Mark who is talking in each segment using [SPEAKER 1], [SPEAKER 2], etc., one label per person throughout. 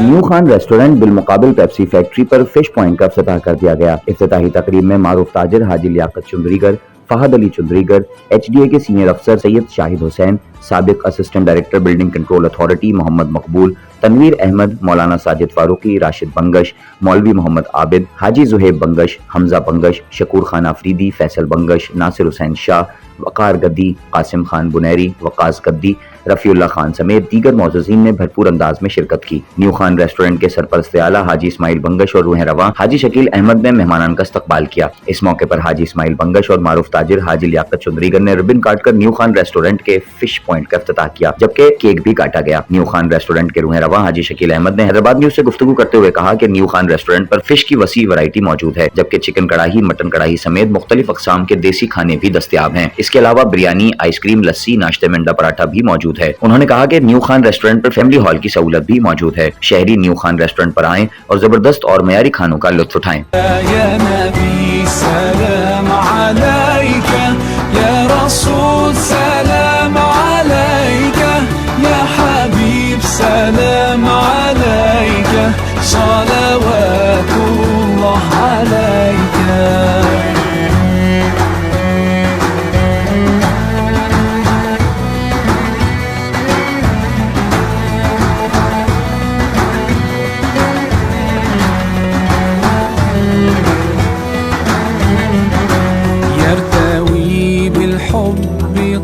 [SPEAKER 1] New Khan restaurant बिलमुकाबिल Pepsi factory पर fish point का इफ्तिताह कर दिया गया। इफ्तिताही तकरीब में मारूफ ताजिर हाजी लियाकत चुंदरीगर, फहद अली चुंदरीगर, HDA के सीनियर अफसर सैयद शाहिद हुसैन, साबिक assistant director building control authority Mohammad Maqbool, Tanveer Ahmad, मौलाना साजिद फारूकी, राशिद बंगश, मौलवी मोहम्मद आबिद, हाजी जुहेब बंगश, हमजा बंगश, शकूर खान आफरीदी, फैसल बंगश, नासिर हुसैन शाह, वकार गद्दी, कासिम खान बुनैरी, वकास गद्दी, रफीउल्लाह खान समेत दीगर मौजूदीन ने भरपूर अंदाज में शिरकत की। न्यू खान रेस्टोरेंट के सरपरस्त आला हाजी इस्माइल बंगश और रूह रवा हाजी शकील अहमद ने मेहमानान का इस्तकबाल किया। इस मौके पर हाजी इस्माइल बंगश और मारूफ ताजिर हाजी लियाकत चुंदरीगर ने रिबन काटकर न्यू खान रेस्टोरेंट के फिश पॉइंट का इफ्तिताह किया, जबकि केक भी काटा गया। न्यू खान रेस्टोरेंट के रूह रवा हाजी शकील अहमद ने हैदराबाद न्यूज से गुफ्तगू करते हुए कहा कि न्यू खान रेस्टोरेंट पर फिश की वसी वैरायटी मौजूद है, जबकि चिकन कढ़ाई, मटन कढ़ाई समेत मुख्तलिफ अक़साम के देसी खाने भी दस्तयाब हैं। इसके अलावा बिरयानी, आइसक्रीम, लस्सी, नाश्ते में अंडा पराठा भी मौजूद है। उन्होंने कहा कि न्यू खान रेस्टोरेंट पर फैमिली हॉल की सहूलत भी मौजूद है। शहरी न्यू खान रेस्टोरेंट पर आएं और जबरदस्त और मयारी खानों का लुत्फ उठाएं।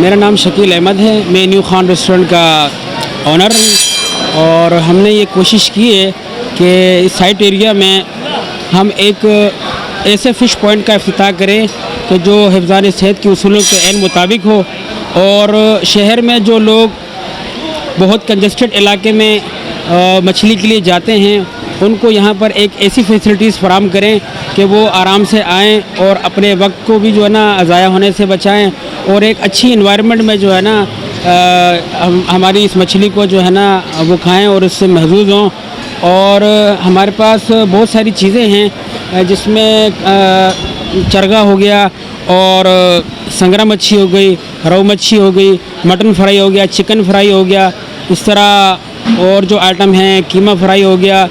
[SPEAKER 2] मेरा नाम शकील अहमद है, मैं न्यू खान रेस्टोरेंट का ऑनर हूँ और हमने ये कोशिश की है कि इस साइट एरिया में हम एक ऐसे फ़िश पॉइंट का इफ्तिताह करें कि जो हिफ़्ज़ान सेहत के उसूलों के ऐन मुताबिक हो और शहर में जो लोग बहुत कंजस्टेड इलाके में मछली के लिए जाते हैं उनको यहाँ पर एक ऐसी फैसिलिटीज़ फराम करें कि वो आराम से आएँ और अपने वक्त को भी जो है ना ज़ाया होने से बचाएं और एक अच्छी इन्वायरमेंट में जो है ना हमारी इस मछली को जो है ना वो खाएं और उससे महफूज हों। और हमारे पास बहुत सारी चीज़ें हैं जिसमें चरगा हो गया और संगरा मच्छी हो गई, रोहू मच्छी हो गई, मटन फ्राई हो गया, चिकन फ्राई हो गया, इस तरह और जो आइटम हैं कीमा फ्राई हो गया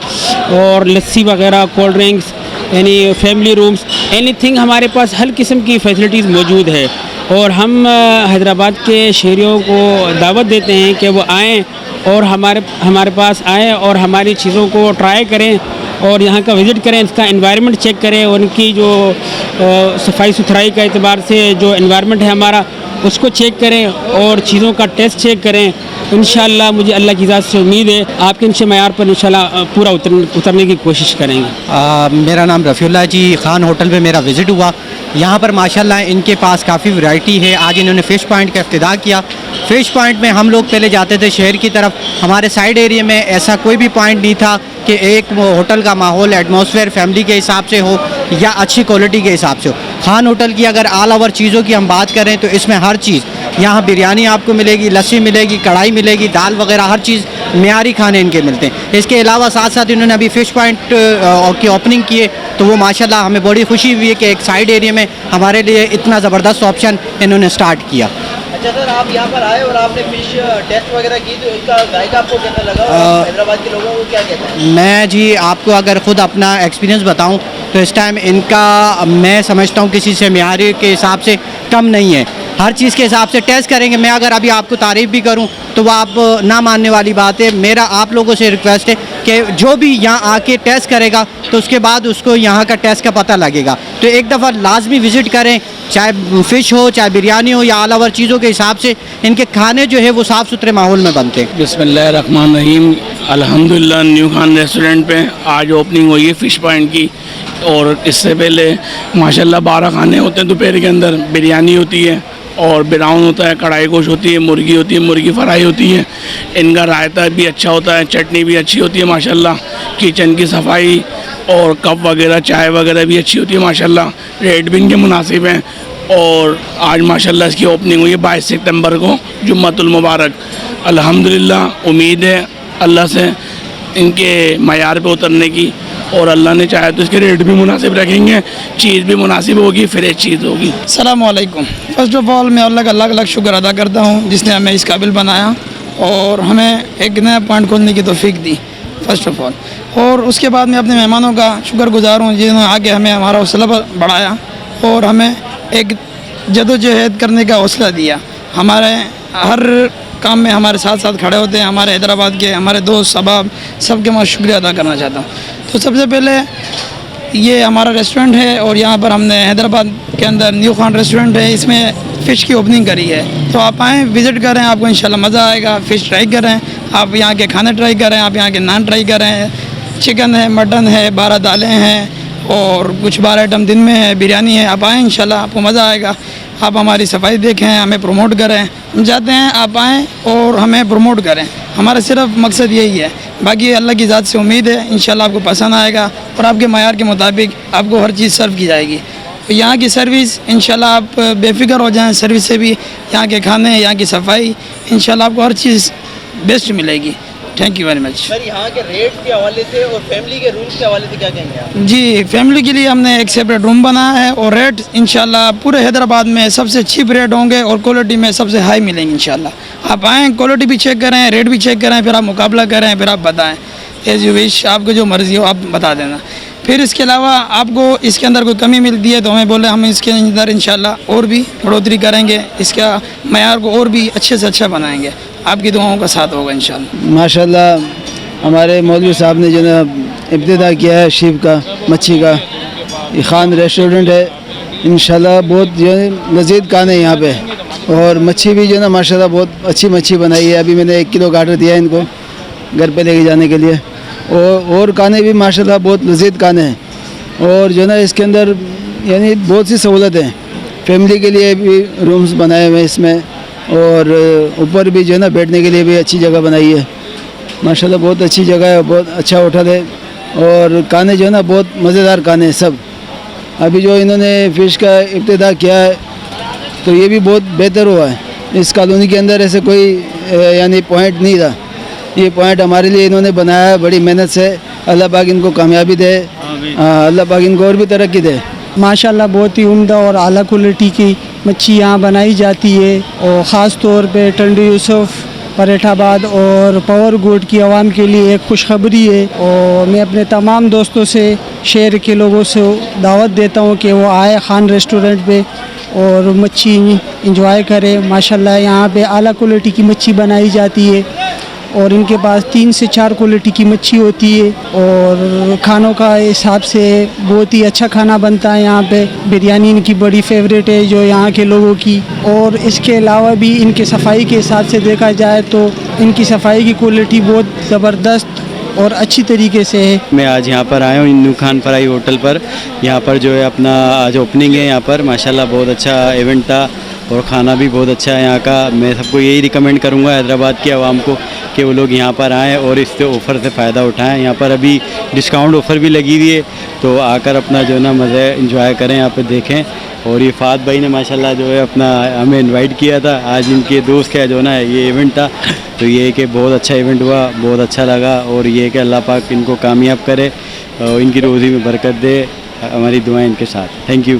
[SPEAKER 2] और लस्सी वगैरह, कोल्ड ड्रिंक्स, यानी फैमिली रूम्स, एनीथिंग हमारे पास हर किस्म की फैसिलिटीज़ मौजूद है। और हम हैदराबाद के शहरियों को दावत देते हैं कि वो आएँ और हमारे पास आएँ और हमारी चीज़ों को ट्राई करें और यहाँ का विज़िट करें, इसका एनवायरनमेंट चेक करें, उनकी जो सफाई सुथराई का एतबार से जो एनवायरनमेंट है हमारा उसको चेक करें और चीज़ों का टेस्ट चेक करें। इंशाअल्लाह मुझे अल्लाह की ज़ात से उम्मीद है आपके इनसे मयार पर इंशाअल्लाह पूरा उतरने की कोशिश करेंगे।
[SPEAKER 3] मेरा नाम रफ़ीउल्लाह जी, खान होटल में मेरा विज़िट हुआ। यहाँ पर माशाल्लाह इनके पास काफ़ी वैरायटी है। आज इन्होंने फ़िश पॉइंट का इफ्तिताह किया। फ़िश पॉइंट में हम लोग पहले जाते थे शहर की तरफ, हमारे साइड एरिया में ऐसा कोई भी पॉइंट नहीं था कि एक होटल का माहौल, एटमॉस्फेयर फैमिली के हिसाब से हो या अच्छी क्वालिटी के हिसाब से हो। खान होटल की अगर ऑल ओवर चीज़ों की हम बात करें तो इसमें हर चीज़, यहाँ बिरयानी आपको मिलेगी, लस्सी मिलेगी, कढ़ाई मिलेगी, दाल वगैरह हर चीज़ मियारी खाने इनके मिलते हैं। इसके अलावा साथ साथ इन्होंने अभी फ़िश पॉइंट की ओपनिंग की है तो वो माशाल्लाह हमें बड़ी खुशी हुई है कि एक साइड एरिया में हमारे लिए इतना ज़बरदस्त ऑप्शन इन्होंने स्टार्ट किया।
[SPEAKER 4] अच्छा सर, आप यहाँ पर आए और आपने फ़िश टेस्ट वगैरह की तो इसका जायका आपको कैसा लगा और हैदराबाद के लोगों को क्या कहते हैं?
[SPEAKER 3] मैं जी आपको अगर ख़ुद अपना एक्सपीरियंस बताऊं तो इस टाइम इनका मैं समझता हूं किसी से मियारी के हिसाब से कम नहीं है। हर चीज़ के हिसाब से टेस्ट करेंगे। मैं अगर अभी आपको तारीफ़ भी करूं तो वो आप ना मानने वाली बात है। मेरा आप लोगों से रिक्वेस्ट है कि जो भी यहाँ आके टेस्ट करेगा तो उसके बाद उसको यहाँ का टेस्ट का पता लगेगा। तो एक दफ़ा लाजमी विज़िट करें, चाहे फ़िश हो, चाहे बिरयानी हो, या ऑल ओवर चीज़ों के हिसाब से इनके खाने जो है वो साफ़ सुथरे माहौल में बनते हैं।
[SPEAKER 5] बिस्मिल्लाहिर्रहमानिर्रहीम। अल्हम्दुलिल्लाह न्यू खान रेस्टोरेंट पे आज ओपनिंग हुई है फ़िश पॉइंट की, और इससे पहले माशाल्लाह 12 खाने होते हैं दोपहर के अंदर। बिरयानी होती है और ब्राउन होता है, कढ़ाई गोश्त होती है, मुर्गी होती है, मुर्गी फ्राई होती है। इनका रायता भी अच्छा होता है, चटनी भी अच्छी होती है माशाल्लाह। किचन की सफाई और कप वगैरह, चाय वगैरह भी अच्छी होती है माशाल्लाह। रेट भी इनके मुनासिब हैं। और आज माशाल्लाह इसकी ओपनिंग हुई है 22 सितंबर को, जुम्मतुल मुबारक। अल्हम्दुलिल्लाह उम्मीद है अल्लाह से इनके मयार पे उतरने की, और अल्लाह ने चाहे तो इसके रेट भी मुनासिब रखेंगे, चीज़ भी मुनासिब होगी, फ्रेश चीज़ होगी।
[SPEAKER 6] अस्सलाम वालेकुम। फ़र्स्ट ऑफ़ ऑल मैं अल्लाह का लाख लाख शुक्र अदा करता हूँ जिसने हमें इस काबिल बनाया और हमें एक नया पॉइंट खोलने की तौफीक दी, फ़र्स्ट ऑफ़ ऑल। और उसके बाद मैं अपने मेहमानों का शुक्रगुज़ार हूँ जिन्होंने आके हमें हमारा हौसला बढ़ाया और हमें एक जदोजहद करने का हौसला दिया। हमारे हर काम में हमारे साथ साथ खड़े होते हैं। हमारे हैदराबाद के हमारे दोस्त अहबाब सबके मैं शुक्रिया अदा करना चाहता हूँ। तो सबसे पहले ये हमारा रेस्टोरेंट है और यहाँ पर हमने हैदराबाद के अंदर न्यू खान रेस्टोरेंट है, इसमें फ़िश की ओपनिंग करी है। तो आप आएँ, विज़िट करें, आपको इंशाल्लाह मज़ा आएगा। फ़िश ट्राई करें, आप यहाँ के खाने ट्राई करें, आप यहाँ के नान ट्राई करें। चिकन है, मटन है, 12 दालें हैं और कुछ 12 आइटम दिन में है, बिरयानी है। आप आएँ, इंशाल्लाह आपको मज़ा आएगा। आप हमारी सफाई देखें, हमें प्रमोट करें। हम चाहते हैं आप आएँ और हमें प्रमोट करें, हमारा सिर्फ मकसद यही है। बाकी अल्लाह की ज़ात से उम्मीद है इंशाल्लाह आपको पसंद आएगा और आपके मयार के मुताबिक आपको हर चीज़ सर्व की जाएगी। तो यहाँ की सर्विस इंशाल्लाह आप बेफिक्र हो जाएं सर्विस से भी। यहाँ के खाने, यहाँ की सफाई, इंशाल्लाह आपको हर चीज़ बेस्ट मिलेगी। Thank you very much.
[SPEAKER 4] Sir यहाँ के रेट के हवाले से और फैमिली के रूम्स के हवाले से क्या कहेंगे आप?
[SPEAKER 6] जी, फैमिली के लिए हमने एक सेपरेट रूम बनाया है और रेट इंशाल्लाह पूरे हैदराबाद में सबसे चीप रेट होंगे और क्वालिटी में सबसे हाई मिलेंगे इंशाल्लाह। आप आएँ, क्वालिटी भी चेक करें, रेट भी चेक करें, फिर आप मुकाबला करें, फिर आप बताएं एज यू विश, आपको जो मर्ज़ी हो आप बता देना। फिर इसके अलावा आपको इसके अंदर कोई कमी मिलती है तो हमें बोले, हम इसके अंदर इंशाल्लाह और भी बढ़ोतरी करेंगे, इसका मयार को और भी अच्छे से अच्छा बनाएंगे। आपकी दुआओं का साथ होगा इंशाल्लाह।
[SPEAKER 7] माशाल्लाह हमारे मौलवी साहब ने जो ना इब्तिदा किया है शीप का, मच्छी का, ये खान रेस्टोरेंट है। इंशाल्लाह बहुत जो है लजीज खान है यहाँ पे, और मच्छी भी जो ना माशाल्लाह बहुत अच्छी मच्छी बनाई है। अभी मैंने 1 किलो का आर्डर दिया है इनको घर पे लेके जाने के लिए। और खाने भी माशाल्लाह बहुत लजीज खाने हैं। और जो ना इसके अंदर यानी बहुत सी सहूलत है, फैमिली के लिए भी रूम्स बनाए हुए हैं इसमें, और ऊपर भी जो है ना बैठने के लिए भी अच्छी जगह बनाई है। माशाल्लाह बहुत अच्छी जगह है, बहुत अच्छा होटल है। और खाने जो है ना बहुत मज़ेदार खाने हैं सब। अभी जो इन्होंने फ़िश का इब्तिदा किया है तो ये भी बहुत बेहतर हुआ है। इस कॉलोनी के अंदर ऐसे कोई यानी पॉइंट नहीं था, ये पॉइंट हमारे लिए इन्होंने बनाया है बड़ी मेहनत से। अल्लाह पाक इनको कामयाबी दे, अल्लाह पाक इनको और भी तरक्की दे।
[SPEAKER 8] माशाल्लाह बहुत ही उम्दा और आला क्वालिटी की मच्छी यहाँ बनाई जाती है, और ख़ास तौर पे टंडी यूसुफ, परेठाबाद और पावर गोड की आवाम के लिए एक खुशखबरी है। और मैं अपने तमाम दोस्तों से, शहर के लोगों से दावत देता हूँ कि वो आए खान रेस्टोरेंट पे और मच्छी इंजॉय करें। माशाल्लाह यहाँ पे आला क्वालिटी की मच्छी बनाई जाती है और इनके पास 3 से 4 क्वालिटी की मच्छी होती है, और खानों का हिसाब से बहुत ही अच्छा खाना बनता है यहाँ पे। बिरयानी इनकी बड़ी फेवरेट है जो यहाँ के लोगों की। और इसके अलावा भी इनके सफाई के हिसाब से देखा जाए तो इनकी सफाई की क्वालिटी बहुत ज़बरदस्त और अच्छी तरीके से है।
[SPEAKER 9] मैं आज यहाँ पर आया हूँ न्यू खान फ्राई होटल पर। यहाँ पर जो है अपना आज ओपनिंग है यहाँ पर। माशाल्लाह बहुत अच्छा इवेंट था और ख़ाना भी बहुत अच्छा है यहाँ का। मैं सबको यही रिकमेंड करूँगा हैदराबाद के आवाम को कि वो लोग यहाँ पर आएँ और इस ऑफ़र से फ़ायदा उठाएँ। यहाँ पर अभी डिस्काउंट ऑफ़र भी लगी हुई है, तो आकर अपना जो है ना मज़े इंजॉय करें, यहाँ पर देखें। और ये फ़ात भाई ने माशाल्लाह जो है अपना हमें इनवाइट किया था, आज इनके दोस्त का जो ना ये इवेंट था, तो ये कि बहुत अच्छा इवेंट हुआ, बहुत अच्छा लगा। और ये कि अल्लाह पाक इनको कामयाब करे और इनकी रोज़ी में बरकत दे। हमारी दुआएं इनके साथ। Thank you.